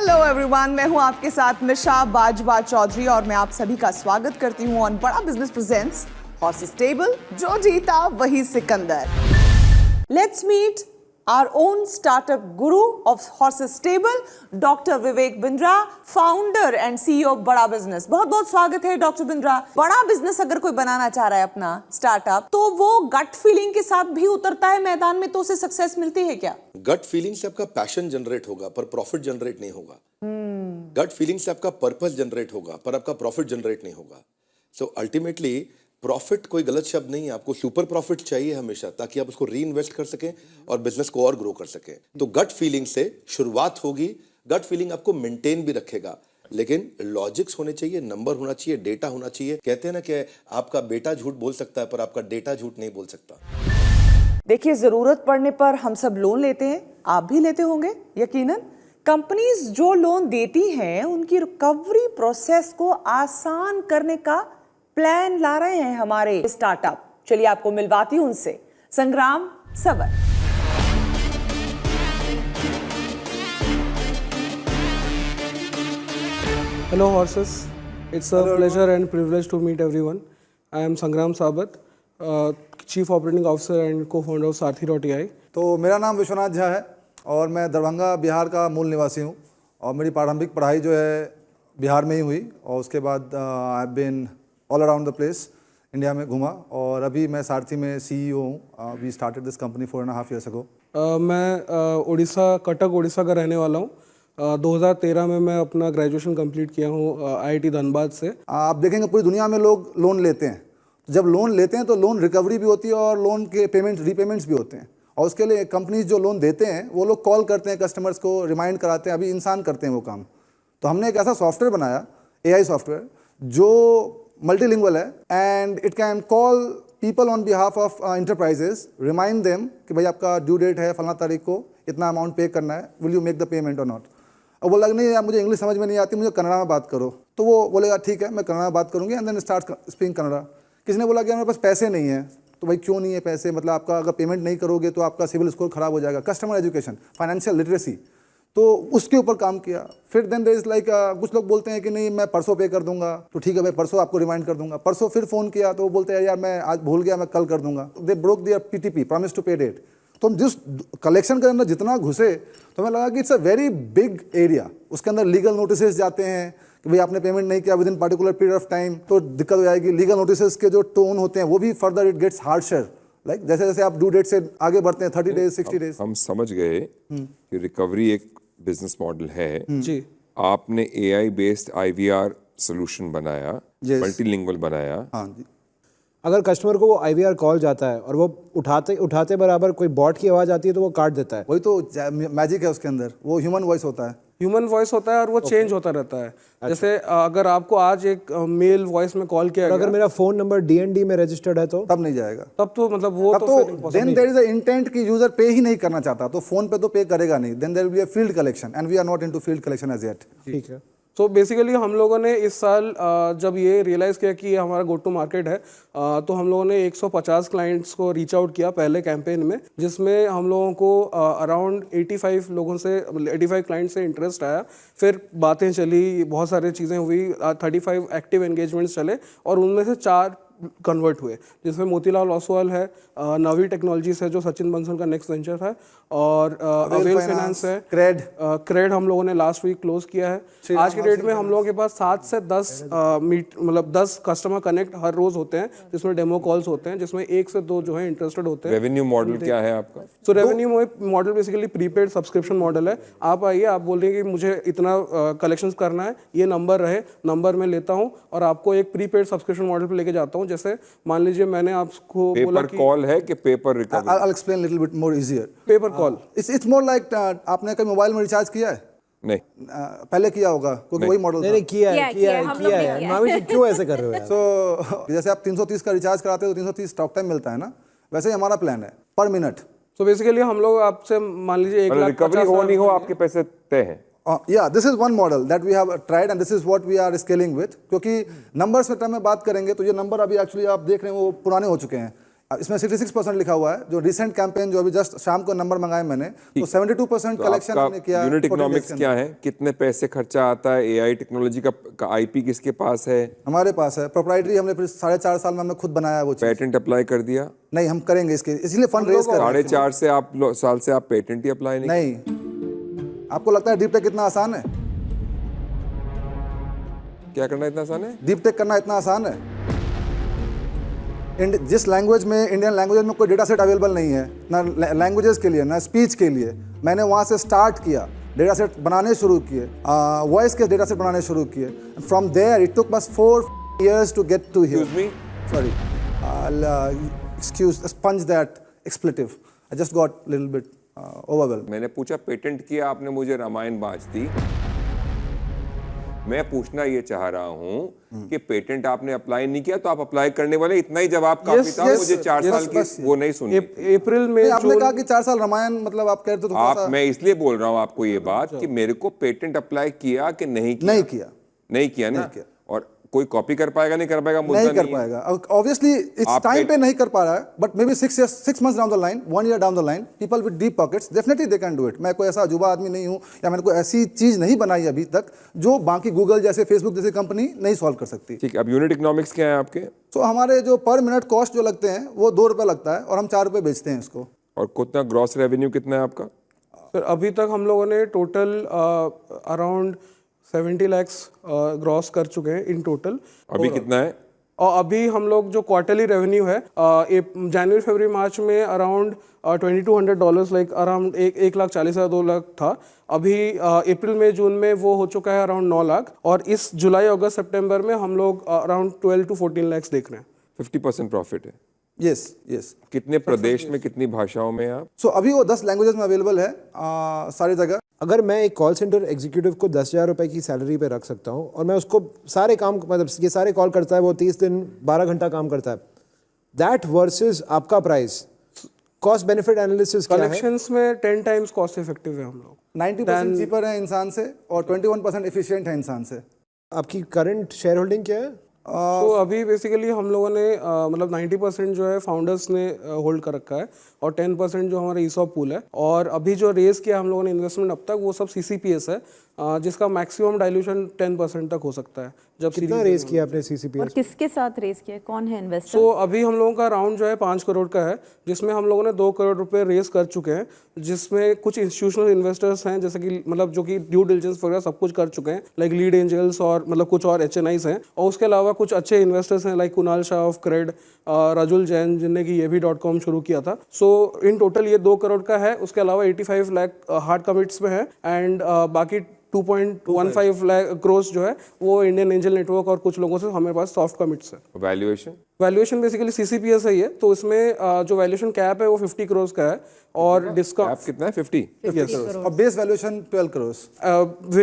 Hello everyone, मैं हूं आपके साथ निशा बाजवा चौधरी और मैं आप सभी का स्वागत करती हूं ऑन बड़ा बिजनेस प्रेजेंट्स हॉर्सेस टेबल। जो जीता वही सिकंदर। Let's meet our own startup guru of Horses Stable, Dr. Vivek Bindra, founder and CEO Bada business. बहुत बहुत स्वागत है डॉक्टर बिंद्रा। बड़ा बिजनेस अगर कोई बनाना चाह रहा है अपना स्टार्टअप, तो वो गट फीलिंग के साथ भी उतरता है मैदान में, तो उसे सक्सेस मिलती है क्या? गट फीलिंग से आपका पैशन जनरेट होगा पर प्रॉफिट जनरेट नहीं होगा। गट फीलिंग से आपका पर्पस जनरेट होगा पर आपका प्रॉफिट जनरेट नहीं होगा। सो अल्टीमेटली प्रॉफिट कोई गलत शब्द नहीं है, आपको सुपर प्रॉफिट चाहिए हमेशा, ताकि आप उसको री इन्वेस्ट कर सकें और बिजनेस को और ग्रो कर सकें। तो गट फीलिंग से शुरुआत होगी। गट फीलिंग आपको मेंटेन भी रखेगा, लेकिन लॉजिक्स होने चाहिए, नंबर होना चाहिए, डेटा होना चाहिए। कहते हैं ना कि आपका बेटा झूठ बोल सकता है पर आपका डेटा झूठ नहीं बोल सकता। देखिए, जरूरत पड़ने पर हम सब लोन लेते हैं, आप भी लेते होंगे यकीनन। कंपनीज जो लोन देती हैं उनकी रिकवरी प्रोसेस को आसान करने का प्लान ला रहे हैं हमारे स्टार्टअप। चलिए आपको मिलवाती हूं उनसे। संग्राम सबर। Hello horses, it's a pleasure and privilege to meet everyone. I am Sangram Sabat, Chief Operating Officer and co-founder of Sarthi.ai. तो मेरा नाम विश्वनाथ झा है और मैं दरभंगा बिहार का मूल निवासी हूँ और मेरी प्रारंभिक पढ़ाई जो है बिहार में ही हुई और उसके बाद I been all around the place, India में घूमा और अभी मैं सारथी में CEO हूँ। We started this company 4.5 years ago। मैं उड़ीसा, कटक उड़ीसा का रहने वाला हूँ। 2013 में मैं अपना ग्रेजुएशन कंप्लीट किया हूँ IIT धनबाद से। आप देखेंगे पूरी दुनिया में लोग लोन लेते हैं। जब लोन लेते हैं तो लोन रिकवरी भी होती है और लोन के पेमेंट रीपेमेंट्स भी होते हैं, और उसके लिए कंपनीज जो लोन देते हैं वो लोग कॉल करते हैं कस्टमर्स को, रिमाइंड कराते हैं। अभी इंसान करते हैं वो काम। तो हमने एक ऐसा सॉफ्टवेयर बनाया, AI सॉफ्टवेयर, जो मल्टीलिंगुअल है and it can call people on behalf of enterprises, remind them कि भाई आपका ड्यू डेट है फलाना तारीख को, इतना अमाउंट पे करना है, will you make the payment और नॉट। और बोला नहीं यार मुझे इंग्लिश समझ में नहीं आती, मुझे कन्नड़ा में बात करो। तो वो बोलेगा ठीक है मैं कन्नड़ा में बात करूँगी and then start speaking Kannada. किसी ने बोला कि मेरे पास पैसे नहीं है, तो भाई क्यों नहीं है पैसे, मतलब आपका अगर पेमेंट नहीं करोगे तो आपका सिविल स्कोर खराब हो जाएगा। कस्टमर एजुकेशन, फाइनेंशियल लिटरेसी, तो उसके ऊपर काम किया। फिर देन देयर इज लाइक कुछ लोग बोलते हैं कि नहीं मैं परसों पे कर दूंगा, तो ठीक है भाई परसों आपको रिमाइंड कर दूंगा। परसों फिर फ़ोन किया तो वो बोलते हैं यार मैं आज भूल गया, मैं कल कर दूंगा। They broke their PTP, promise to pay date. तो हम जिस कलेक्शन के अंदर जितना घुसे तो हमें लगा कि it's a very big area. उसके अंदर लीगल नोटिस जाते हैं कि भाई आपने पेमेंट नहीं किया with in particular period of time, तो दिक्कत हो जाएगी। लीगल नोटिस के जो टोन होते हैं वो भी further it gets harsher. Like जैसे जैसे आप ड्यू डेट से आगे बढ़ते हैं 30 डेज 60 डेज। हम समझ गए कि रिकवरी एक बिजनेस मॉडल है जी। आपने AI बेस्ड IVR सोल्यूशन बनाया, Yes. मल्टीलिंगुअल बनाया। हाँ जी। अगर कस्टमर को वो IVR कॉल जाता है और वो उठाते बराबर कोई बॉट की आवाज़ आती है तो वो काट देता है। वही तो मैजिक है उसके अंदर, वो ह्यूमन वॉइस होता है। ह्यूमन वॉइस होता है और वो चेंज होता रहता है। जैसे अगर आपको आज एक मेल वॉइस में कॉल किया और अगर मेरा फ़ोन नंबर DND में रजिस्टर्ड है तो तब नहीं जाएगा। तब तो मतलब वो तब तो then there is a intent कि यूजर पे ही नहीं करना चाहता, तो फोन पे तो पे करेगा नहीं। Then there will be a field collection and we are not into field collection as yet. ठीक है। तो बेसिकली हम लोगों ने इस साल जब ये रियलाइज़ किया कि ये हमारा गो टू मार्केट है, तो हम लोगों ने 150 क्लाइंट्स को रीच आउट किया पहले कैंपेन में, जिसमें हम लोगों को अराउंड 85 लोगों से 85 क्लाइंट से इंटरेस्ट आया। फिर बातें चली, बहुत सारी चीज़ें हुई, 35 एक्टिव एंगेजमेंट्स चले और उनमें से 4 कन्वर्ट हुए, जिसमें मोतीलाल ओसवाल है, नवी टेक्नोलॉजीज है जो सचिन बंसल का नेक्स्ट वेंचर है, और अवेल फाइनेंस है, क्रेड हम लोगों ने लास्ट वीक क्लोज किया है। आज के डेट में हम लोगों के पास 7 से 10 मतलब 10 कस्टमर कनेक्ट हर रोज होते हैं, जिसमें डेमो कॉल्स होते हैं, जिसमें 1 से 2 जो है इंटरेस्टेड होते हैं। रेवेन्यू मॉडल क्या है आपका? So revenue model basically prepaid subscription model है। आप आइए, आप बोल रहे हैं कि मुझे इतना कलेक्शंस करना है, ये नंबर रहे, नंबर मैं लेता हूँ और आपको एक प्रीपेड सब्सक्रिप्शन मॉडल पर लेके जाता हूँ। जैसे मान लीजिए मैंने आपको बोला पेपर कॉल है कि paper recovery? I will explain little bit more easier. Paper call, it's more like आपने कभी मोबाइल में रिचार्ज किया है? नहीं। पहले किया होगा क्योंकि वही मॉडल नहीं किया है। मामी जी क्यों ऐसे कर रहे हो यार? सो जैसे आप 330 का रिचार्ज कराते हो तो 330 टॉक टाइम मिलता है ना, वैसे ही हमारा प्लान है पर मिनट। तो बेसिकली हम लोग आपसे मान लीजिए 1 लाख रिकवरी हो नहीं हो आपके पैसे तय हैं। Yeah, this is one model that we have tried and this is what we are scaling with। क्योंकि नंबर्स में टर्म में बात करेंगे तो ये नंबर अभी एक्चुअली आप देख रहे हैं वो पुराने हो चुके हैं। अब इसमें 66% लिखा हुआ है। जो रिसेंट कैंपेन जो अभी जस्ट शाम को नंबर मंगाए मैंने, तो 72% कलेक्शन हमने किया। यूनिट 14 इकोनॉमिक्स days के क्या अंदर। है, कितने पैसे खर्चा आता है, एआई टेक्नोलॉजी का आईपी किसके पास है, हमारे पास है प्रोप्राइटरी, हमने फिर 4.5 साल में हमने खुद बनाया वो चीज़। पेटेंट अप्लाई कर दिया? नहीं, हम करेंगे इसके, इसलिए फंड रेज कर रहे हैं। 4.5 से आप साल से आप पेटेंट ही अप्लाई नहीं? नहीं, आपको लगता है डीप टेक कितना आसान है? क्या करना इतना आसान है? डीप टेक करना इतना आसान है? जिस लैंग्वेज में, इंडियन लैंग्वेज में कोई डेटा सेट अवेलेबल नहीं है, ना लैंग्वेजेस के लिए ना स्पीच के लिए, मैंने वहाँ से स्टार्ट किया, डेटा सेट बनाने शुरू किए, वॉइस के डेटा सेट बनाने शुरू किए। फ्रॉम देयर इट टुक बस 4 years to get to here. Excuse me? Sorry, sponge that expletive. I just got a little bit overwhelmed. मैंने पूछा पेटेंट किया, आपने मुझे रामायण बाँच दी। मैं पूछना ये चाह रहा हूँ कि पेटेंट आपने अप्लाई नहीं किया, तो आप अप्लाई करने वाले, इतना ही जवाब काफी था। yes, मुझे 4 yes, साल की बस वो नहीं सुनी। अप्रैल में नहीं, आपने जून कहा कि 4 साल रामायण, मतलब आप कहते तो थोड़ा आप, सा- मैं इसलिए बोल रहा हूँ आपको ये बात कि मेरे को पेटेंट अप्लाई किया कि नहीं किया? नहीं किया, नहीं किया ना? किया। और कोई कॉपी कर पाएगा, नहीं कर पाएगा, मुद्दा नहीं कर है। पाएगा। ऑब्वियसली इस आप टाइम पे- पे नहीं कर पा रहा है, but may be 6 months down the line, 1 year down the line, people with deep pockets definitely they can do it. मैं कोई ऐसा अजूबा आदमी नहीं हूँ, या मैंने कोई ऐसी चीज नहीं बनाई अभी तक जो बाकी गूगल जैसे, फेसबुक जैसी कंपनी नहीं सॉल्व कर सकती। ठीक है, अब यूनिट इकोनॉमिक्स क्या है आपके? तो हमारे जो पर मिनट कॉस्ट जो लगते हैं वो 2 रुपये लगता है, और हम 4 रुपये बेचते हैं इसको। और कितना ग्रॉस रेवेन्यू कितना है आपका? सर अभी तक हम लोगों ने टोटल अराउंड 70 lakhs ग्रॉस कर चुके हैं इन टोटल। अभी कितना है? और अभी हम लोग जो क्वार्टरली रेवेन्यू है जनवरी फरवरी मार्च में अराउंड $2200 लाइक अराउंड 1,40,000 2 लाख था। अभी अप्रैल में जून में वो हो चुका है अराउंड 9 लाख, और इस जुलाई अगस्त सितंबर में हम लोग अराउंड 12 to 14 lakhs देख रहे हैं। 50% प्रॉफिट है। Yes yes. कितने प्रदेश में, कितनी भाषाओं में आप? सो अभी वो 10 लैंग्वेजेस में अवेलेबल है सारी जगह। अगर मैं एक कॉल सेंटर एग्जीक्यूटिव को 10,000 रुपए की सैलरी पे रख सकता हूँ, और मैं उसको सारे काम, मतलब ये सारे कॉल करता है, वो 30 दिन 12 घंटा काम करता है, दैट वर्सेस आपका प्राइस, कॉस्ट बेनिफिट एनालिसिस क्या है? कलेक्शंस में 10 times कॉस्ट इफेक्टिव है हम लोग। 90% चीपर है इंसान से, और 21% एफिशिएंट है इंसान से। आपकी करंट शेयर होल्डिंग क्या है? तो अभी बेसिकली हम लोगों ने मतलब 90% जो है फाउंडर्स ने होल्ड कर रखा है, और 10% जो हमारा ईसॉप पूल है। और अभी जो रेस किया हम लोगों ने इन्वेस्टमेंट अब तक, वो सब सीसीपीएस है, जिसका मैक्सिमम डाइल्यूशन 10% तक हो सकता है। जब कितना रेस किया आपने और सीसीपीएस? किसके साथ रेस किया है? कौन है इन्वेस्टर? सो अभी हम लोगों का राउंड जो है 5 करोड़ का है, जिसमें हम लोगों ने 2 करोड़ रुपए रेस कर चुके हैं, जिसमें कुछ इंस्टीट्यूशनल इन्वेस्टर्स हैं, जैसे कि मतलब जो कि ड्यू डिलिजेंस वगैरह सब कुछ कर चुके हैं, लाइक लीड एंजल्स और मतलब कुछ और HNIs हैं। और उसके अलावा कुछ अच्छे इन्वेस्टर्स हैं, लाइक कुणाल शाह ऑफ क्रेड, राजुल जैन जिनने कि ये भी .com शुरू किया था। सो इन टोटल ये 2 करोड़ का है। उसके अलावा 85 लाख हार्ड कमिट्स में है, एंड बाकी 2.15 लाख क्रोर्स जो है वो इंडियन एंजल नेटवर्क और कुछ लोगों से हमारे पास सॉफ्ट कमिट्स है। वैल्यूएशन? वैल्यूएशन बेसिकली सीसीपीएस है ये, तो इसमें जो वैल्यूएशन कैप है वो 50 करोड़ का है, और डिस्काउंट आप कितना है? 50? और base valuation 12 crore.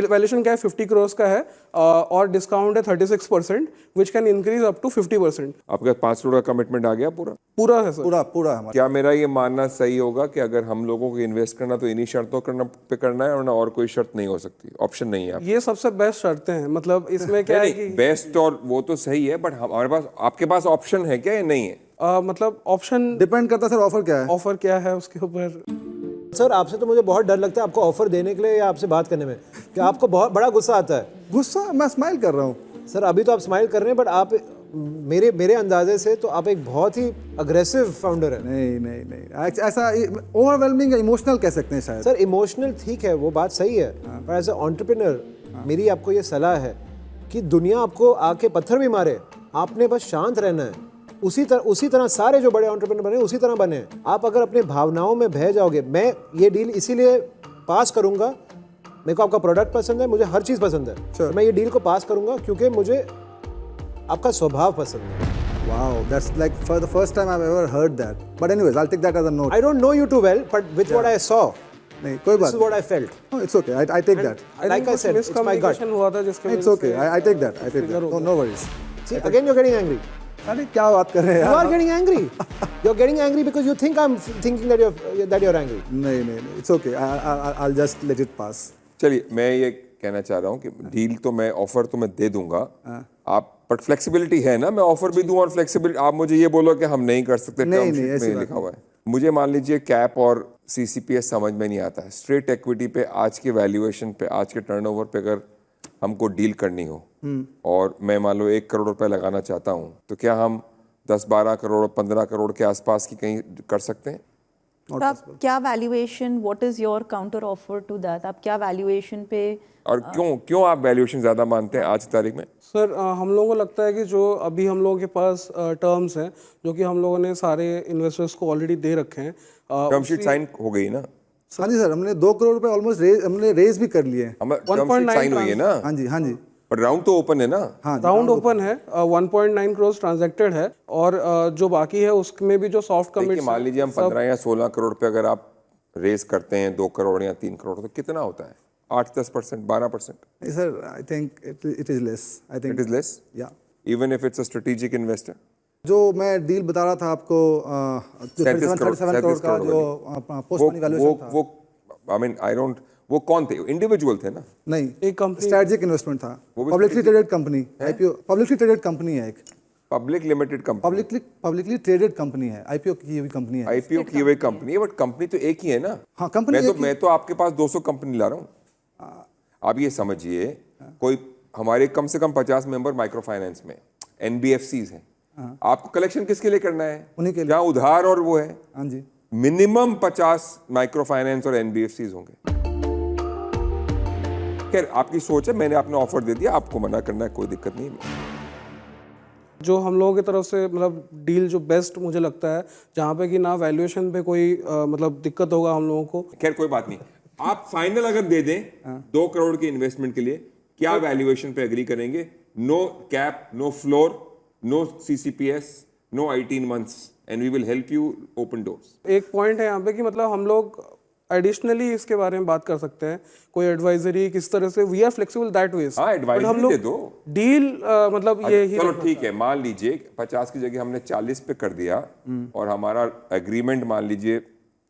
Valuation cap 50 crore का है, और डिस्काउंट है 36%, which can increase up to 50%। आपके 5 करोड़ का कमिटमेंट आ गया पूरा? पूरा है सर। पूरा हमारा। क्या मेरा ये मानना सही होगा कि अगर हम लोगों को इन्वेस्ट करना तो इन्हीं शर्तों पे करना है, और ना और कोई शर्त नहीं हो सकती, ऑप्शन नहीं है? ये सबसे बेस्ट शर्तें हैं, मतलब इसमें क्या है कि बेस्ट और वो तो सही है, बट हमारे पास, आपके पास ऑप्शन है क्या या नहीं है? मतलब ऑप्शन डिपेंड करता है सर ऑफर क्या है। ऑफर क्या है उसके ऊपर। सर आपसे तो मुझे बहुत डर लगता है आपको ऑफर देने के लिए या आपसे बात करने में, कि आपको बहुत बड़ा गुस्सा आता है। गुस्सा? मैं स्माइल कर रहा हूँ सर अभी तो आप स्माइल कर रहे हैं, बट आप मेरे अंदाजे से तो आप एक बहुत ही अग्रेसिव फाउंडर हैं। नहीं ऐसा ओवरवेलमिंग इमोशनल कह सकते हैं शायद। सर इमोशनल ठीक है, वो बात सही है, पर एज ए एंटरप्रेन्योर मेरी आपको ये सलाह है कि दुनिया आपको आके पत्थर भी मारे, आपने बस शांत रहना है। उसी तरह सारे जो बड़े एंटरप्रेन्योर बने उसी तरह बने। आप अगर अपने भावनाओं में बह जाओगे, मैं ये डील इसीलिए पास करूंगा, मेरे को आपका प्रोडक्ट पसंद है, मुझे हर चीज़ पसंद है, तो मैं ये डील को पास करूंगा क्योंकि मुझे आपका स्वभाव पसंद है। Wow, that's like for the first time I've ever heard that. But anyways, I'll take that as a note. I don't know you too well, but with what I saw, नहीं कोई this बात is what I felt. नहीं। No, it's okay. I take that. Like I said, it's my gut. Miscommunication हुआ था जिसके It's okay. I take that. No worries. See, again you're getting angry. अरे क्या बात कर रहे हैं You यार? are getting angry. You're getting angry because you think I'm thinking that you're angry. नहीं, it's okay. I'll just let it pass. चलिए, मैं ये कहना चाह रहा हूँ कि डील तो मैं, ऑफर तो मैं दे दूंगा, आप बट फ्लेक्सिबिलिटी है ना, मैं ऑफर भी दूं और फ्लेक्सिबिलिटी, आप मुझे ये बोलो कि हम नहीं कर सकते, नहीं, term नहीं, sheet ऐसी में बात लिखा हुआ है। मुझे मान लीजिए कैप और सीसीपीएस समझ में नहीं आता है, स्ट्रेट इक्विटी पे आज के वैल्यूएशन पे, आज के टर्नओवर पे अगर हमको डील करनी हो और मैं मान लो 1 करोड़ रुपए लगाना चाहता हूँ, तो क्या हम 10-12 करोड़ 15 करोड़ के आसपास की कहीं कर सकते हैं? तो आप क्या valuation, what is your counter offer to that? आप क्या वैल्यूएशन पे और क्यों आप वैल्यूएशन ज्यादा मानते हैं आज की तारीख में? सर हम लोगों को लगता है कि जो अभी हम लोगों के पास टर्म्स हैं, जो कि हम लोगों ने सारे इन्वेस्टर्स को ऑलरेडी दे रखे हैं, टर्म शीट साइन हो गई ना? हाँ जी सर, हमने 2 करोड़ रुपए ऑलमोस्ट हमने रेज भी कर लिए हैं। हम टर्म शीट साइन हुई है ना? हाँ जी, हाँ जी, पर राउंड तो ओपन है ना? हाँ जी, राउंड ओपन है, 1.9 करोड़ ट्रांजैक्टेड है, और जो बाकी है उसमें भी जो सॉफ्ट देखिए, कमिट्स मान लीजिए हम 15 या 16 करोड़ पे अगर आप रेस करते हैं 2 करोड़ या 3 करोड़, तो कितना होता है? 8-10%, 12%? नहीं sir, I think it is less, I think it is less, या even if it's a strategic investor. जो मैं डील बता रहा था आपको, जो 37 37 करोड़ का जो पोस्ट मनी वैल्यूएशन था, वो आई मीन आई डोंट, वो कौन थे? इंडिविजुअल थे ना? नहीं, एक कंपनी, स्ट्रेटेजिक इन्वेस्टमेंट था, वो भी publicly traded company, IPO, publicly traded company है, एक public limited company, publicly traded company है, आईपीओ की हुई कंपनी है। आईपीओ की हुई कंपनी है, बट कंपनी तो एक ही है ना? हाँ, कंपनी एक ही। मैं तो आपके पास 200 कंपनी ला रहा हूँ। आप ये समझिए, कोई हमारे कम से कम 50 मेंबर माइक्रो फाइनेंस में एनबीएफसीज हैं, आपको कलेक्शन किसके लिए करना है? उन्हीं के लिए। जहाँ उधार और वो है, हाँ जी, मिनिमम 50 माइक्रो फाइनेंस और एनबीएफसीज होंगे। खैर आपकी सोच है, मैंने आपने ऑफर दे दिया, आपको मना करना है, कोई दिक्कत नहीं है। जो हम लोगों की तरफ से मतलब डील जो बेस्ट मुझे लगता है, जहाँ पे कि ना वैल्यूएशन पे कोई मतलब दिक्कत होगा हम लोगों को। खैर कोई बात नहीं, आप फाइनल अगर दे दें 2 करोड़ के इन्वेस्टमेंट के लिए, क्या वैल्यूएशन पे एग्री करेंगे? No cap, no floor, no CCPS, no 18 months, and we will help you open doors. एक पॉइंट है यहाँ पे कि मतलब हम लोग एडिशनली इसके बारे में बात कर सकते हैं, कोई एडवाइजरी किस तरह से, we are flexible that ways. हाँ, advisory दे दो। डील मतलब ये ही चलो ठीक है, मान लीजिए 50 की जगह हमने 40 पे कर दिया और हमारा एग्रीमेंट मान लीजिए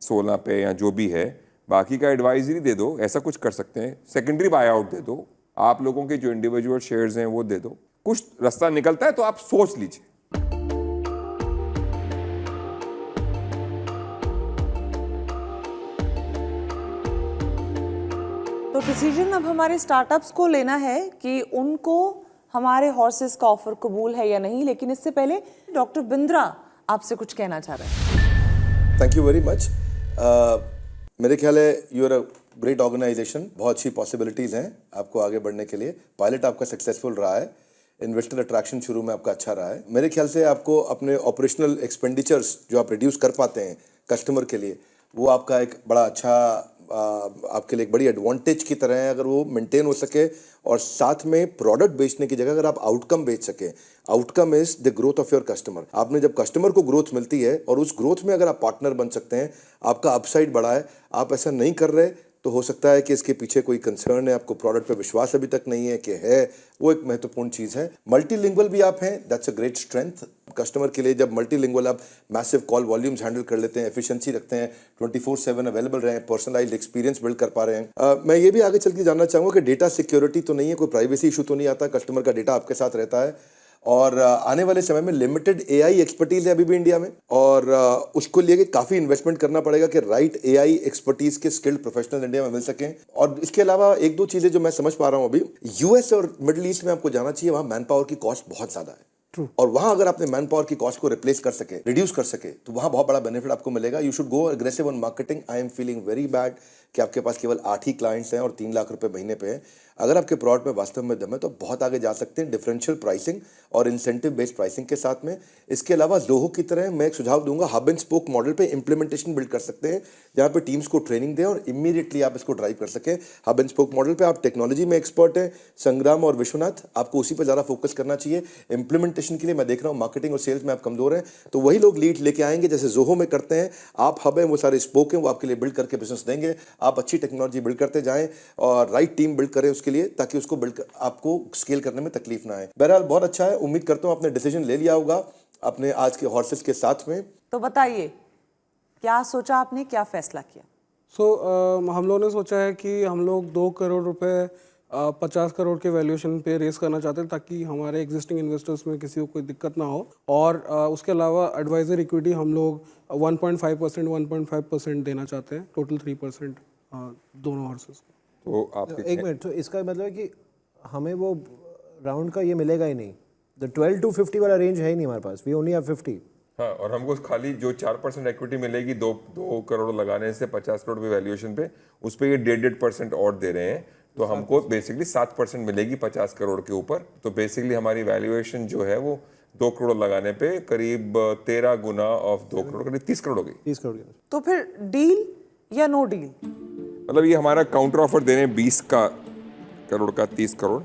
16 पे या जो भी है, बाकी का एडवाइजरी दे दो, ऐसा कुछ कर सकते हैं। सेकेंडरी बाय आउट दे दो, आप लोगों के जो इंडिविजुअल शेयर्स हैं वो दे दो, कुछ रास्ता निकलता है तो आप सोच लीजिए। तो डिसीजन अब हमारे स्टार्टअप्स को लेना है कि उनको हमारे हॉर्सेस का ऑफर कबूल है या नहीं, लेकिन इससे पहले डॉक्टर बिंद्रा आपसे कुछ कहना चाह रहे हैं। Thank you very much. मेरे ख्याल है you are a great organisation, बहुत अच्छी पॉसिबिलिटीज़ हैं आपको आगे बढ़ने के लिए। पायलट आपका सक्सेसफुल रहा है, इन्वेस्टर अट्रैक्शन शुरू में आपका अच्छा रहा है। मेरे ख्याल से आपको अपने ऑपरेशनल एक्सपेंडिचर्स जो आप रिड्यूस कर पाते हैं कस्टमर के लिए, वो आपका एक बड़ा अच्छा आपके लिए एक बड़ी एडवांटेज की तरह है। अगर वो मेंटेन हो सके और साथ में प्रोडक्ट बेचने की जगह अगर आप आउटकम बेच सके, outcome is the growth of your customer. आपने जब कस्टमर को ग्रोथ मिलती है और उस ग्रोथ में अगर आप पार्टनर बन सकते हैं, आपका अपसाइड बढ़ा है। आप ऐसा नहीं कर रहे तो हो सकता है कि इसके पीछे कोई कंसर्न है, आपको प्रोडक्ट पे विश्वास अभी तक नहीं है कि है, वो एक महत्वपूर्ण चीज़ है। मल्टीलिंगुअल भी आप हैं, that's a great strength customer के लिए। जब मल्टीलिंगुअल आप मैसिव कॉल वॉल्यूम्स हैंडल कर लेते हैं, एफिशिएंसी रखते हैं, 24/7 अवेलेबल रहे हैं, पर्सनलाइज्ड एक्सपीरियंस बिल्ड कर पा रहे हैं। मैं ये भी आगे चल के जानना चाहूँगा कि डेटा सिक्योरिटी तो नहीं है, कोई प्राइवेसी इशू तो नहीं आता, कस्टमर का डेटा आपके साथ रहता है, और आने वाले समय में लिमिटेड एआई एक्सपर्टीज है अभी भी इंडिया में, और उसको लिए काफ़ी इन्वेस्टमेंट करना पड़ेगा कि राइट एआई एक्सपर्टीज के स्किल्ड प्रोफेशनल इंडिया में मिल सकें। और इसके अलावा एक दो चीज़ें जो मैं समझ पा रहा हूँ अभी, यूएस और मिडिल ईस्ट में आपको जाना चाहिए, वहाँ मैन पावर की कॉस्ट बहुत ज़्यादा है, और वहां अगर आपने मैन पावर की कॉस्ट को रिप्लेस कर सके, रिड्यूस कर सके, तो वहां बहुत बड़ा बेनिफिट आपको मिलेगा। You should go aggressive on marketing. I am feeling very bad कि आपके पास केवल 8 ही क्लाइंट्स हैं और 3 लाख रुपए महीने पे हैं। अगर आपके प्रोडक्ट में वास्तव में दम है तो बहुत आगे जा सकते हैं डिफरेंशियल प्राइसिंग और इंसेंटिव बेस्ड प्राइसिंग के साथ में। इसके अलावा जोहो की तरह मैं एक सुझाव दूंगा, हब एंड स्पोक मॉडल पे इंप्लीमेंटेशन बिल्ड कर सकते हैं, जहाँ पे टीम्स को ट्रेनिंग दें और इमीडिएटली आप इसको ड्राइव कर सकें। हब एंड स्पोक मॉडल पे आप टेक्नोलॉजी में एक्सपर्ट हैं, संग्राम और विश्वनाथ, आपको उसी पर ज़्यादा फोकस करना चाहिए। इंप्लीमेंटेशन के लिए मैं देख रहा हूँ मार्केटिंग और सेल्स में आप कमजोर हैं, तो वही लोग लीड लेके आएंगे जैसे जोहो में करते हैं। आप हब हैं, वो सारे स्पोक हैं, वो आपके लिए बिल्ड करके बिजनेस देंगे। आप अच्छी टेक्नोलॉजी बिल्ड करते जाएं और राइट टीम बिल्ड करें उसके लिए, ताकि उसको आपको स्केल करने में तकलीफ ना आए। बहरहाल बहुत अच्छा है, उम्मीद करता हूं आपने डिसीजन ले लिया होगा अपने आज के हॉर्सेस के साथ में। तो बताइए क्या सोचा आपने, क्या फैसला किया? हम लोगों ने सोचा है कि हम लोग 2 करोड़ रुपए 50 करोड़ के वैल्यूएशन पे रेस करना चाहते हैं ताकि हमारे एग्जिस्टिंग इन्वेस्टर्स में किसी को कोई दिक्कत ना हो। और उसके अलावा एडवाइजर इक्विटी हम लोग 1.5% देना चाहते हैं, टोटल 3% दोनों हॉर्सेस को। तो आपके एक मिनट, तो इसका मतलब है कि हमें वो राउंड का ये मिलेगा ही नहीं। द 12 to 50 वाला रेंज है ही नहीं हमारे पास, वी ओनली हैव 50। हाँ, और हमको खाली जो 4% इक्विटी मिलेगी 2 करोड़ लगाने से 50 करोड़ की वैल्यूएशन पे, उस पे ये 1.5% और दे रहे हैं, तो हमको बेसिकली 7% मिलेगी 50 करोड़ के ऊपर। तो बेसिकली हमारी वैल्यूएशन जो है वो 2 करोड़ लगाने पे करीब 13 गुना ऑफ 2 करोड़, करीब 30 करोड़ हो गई। 30 करोड़। तो फिर डील या नो डील? मतलब ये हमारा काउंटर ऑफर दे रहे हैं 20 करोड़ का 30 करोड़।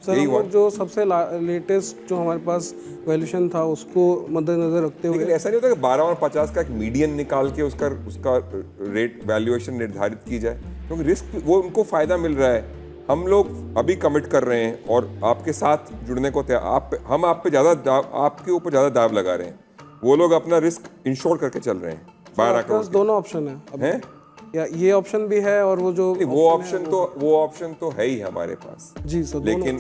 सर हम लोग जो सबसे लेटेस्ट जो हमारे पास वैल्यूएशन था उसको मद्देनजर रखते हुए, लेकिन ऐसा नहीं होता कि 12 और 50 का एक मीडियन निकाल के उसका रेट वैल्यूएशन निर्धारित की जाए, क्योंकि रिस्क वो उनको फायदा मिल रहा है। हम लोग अभी कमिट कर रहे हैं और आपके साथ जुड़ने को हम आप पे आपके ऊपर ज़्यादा दाव लगा रहे हैं। वो लोग अपना रिस्क इंश्योर करके चल रहे हैं। 12 करोड़ दोनों ऑप्शन है या ये ऑप्शन भी है और वो जो वो ऑप्शन तो है ही हमारे पास जी सर। लेकिन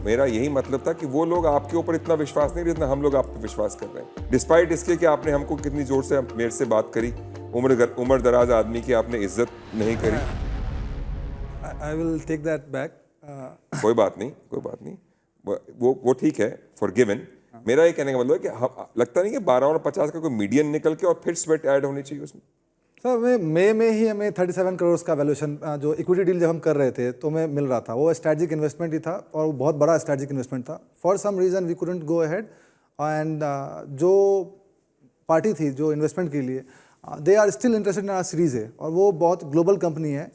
मेरा यही मतलब था कि वो लोग आपके ऊपर इतना विश्वास नहीं, जितना हम लोग आप पे विश्वास कर रहे हैं। डिस्पाइट इसके कि आपने हमको कितनी जोर से मेरे से बात करी, उम्र दराज आदमी की आपने इज्जत नहीं करी। I will take that back. कोई बात नहीं, वो ठीक है, फॉरगिवन। मेरा ये कहने का मतलब है कि लगता नहीं कि 12 और 50 का कोई मीडियन निकल के और फिर स्वेट ऐड होनी चाहिए उसमें। सर मई में ही हमें 37 करोड़ का वैल्यूएशन जो इक्विटी डील जब हम कर रहे थे तो हमें मिल रहा था। वो स्ट्रैटेजिक इन्वेस्टमेंट ही था और वो बहुत बड़ा स्ट्रैटेजिक इन्वेस्टमेंट था। For some reason we couldn't go ahead and जो पार्टी थी जो इन्वेस्टमेंट के लिए they are still interested in our series है और वो बहुत ग्लोबल कंपनी है।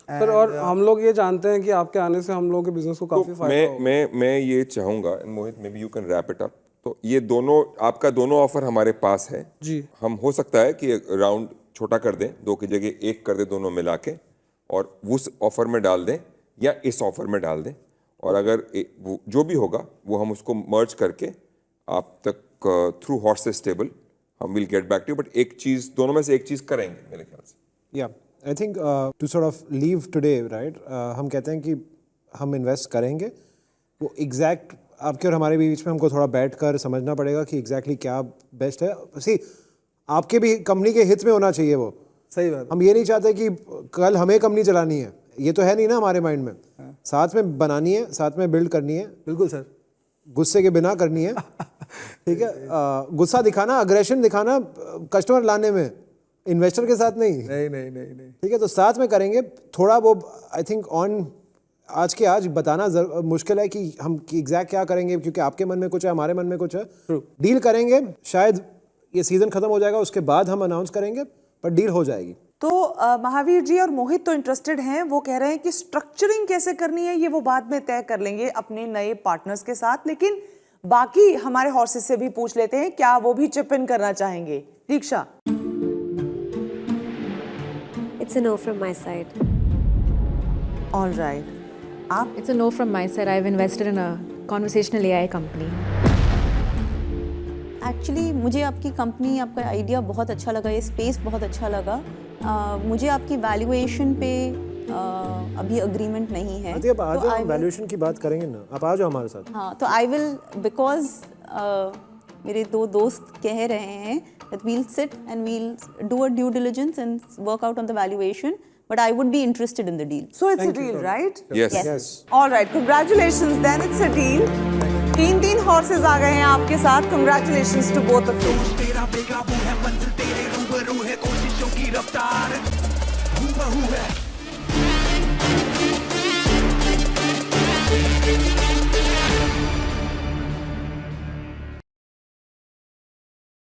सर और हम लोग ये जानते हैं कि आपके आने से हम लोगों के बिजनेस को काफी फायदा होगा। मैं ये चाहूंगा, Mohit maybe you can wrap it up. तो ये आपका दोनों ऑफर हमारे पास है जी। हम हो सकता है कि राउंड छोटा कर दें, 2 की जगह 1 कर दें, दोनों मिला के, और उस ऑफर में डाल दें या इस ऑफर में डाल दें, और अगर जो भी होगा वो हम उसको मर्ज करके आप तक थ्रू हॉर्सेस स्टेबल हम will get back to. But एक चीज, दोनों में से एक चीज करेंगे मेरे ख्याल से। या I think to sort of leave today right, हम कहते हैं कि हम इन्वेस्ट करेंगे, वो एग्जैक्ट आपके और हमारे बीच में हमको थोड़ा बैठ कर समझना पड़ेगा कि एग्जैक्टली क्या बेस्ट है। सी आपके भी कंपनी के हित में होना चाहिए वो। सही बात। हम ये नहीं चाहते कि कल हमें कंपनी चलानी है, ये तो है नहीं ना हमारे माइंड में। साथ में बनानी है, साथ में बिल्ड करनी है। बिल्कुल सर, गुस्से के बिना करनी है। ठीक है, गुस्सा दिखाना, अग्रेशन दिखाना कस्टमर लाने में, इन्वेस्टर के साथ नहीं। नहीं। ठीक है, तो साथ में करेंगे थोड़ा वो। आई थिंक आज बताना मुश्किल है कि हम एग्जैक्ट क्या करेंगे, क्योंकि आपके मन में कुछ है, हमारे मन में कुछ है। डील करेंगे, शायद ये सीजन खत्म हो जाएगा, उसके बाद हम अनाउंस करेंगे, पर डील हो जाएगी। तो महावीर जी और मोहित तो इंटरेस्टेड हैं, वो कह रहे हैं कि स्ट्रक्चरिंग कैसे करनी है ये वो बाद में तय कर लेंगे अपने नए पार्टनर्स के साथ। लेकिन बाकी हमारे हॉर्सेस से भी पूछ लेते हैं, क्या वो भी चिप इन करना चाहेंगे। दीक्षा। It's a no from my side. All right, आप? It's a no from my side. I've invested in a conversational AI company. Actually मुझे आपकी कंपनी, आपका आइडिया बहुत अच्छा लगा, ये स्पेस बहुत अच्छा लगा। मुझे आपकी वैल्यूएशन पे अभी अग्रीमेंट नहीं है। अब आ जाओ, वैल्यूएशन की बात करेंगे ना, आप आ जाओ हमारे साथ। हाँ, तो आई विल, बिकॉज मेरे 2 दोस्त कह रहे हैं that we'll sit and we'll do a due diligence and work out on the valuation, but I would be interested in the deal. So it's a deal, right? Yes. All right, congratulations then, it's a deal. 3 horses आ गए हैं आपके साथ। Congratulations to both of you. तेरा बेकाबू है मंजिल, तेरे रूबरू है कोशिशों की रफ्तार, हूबहू है।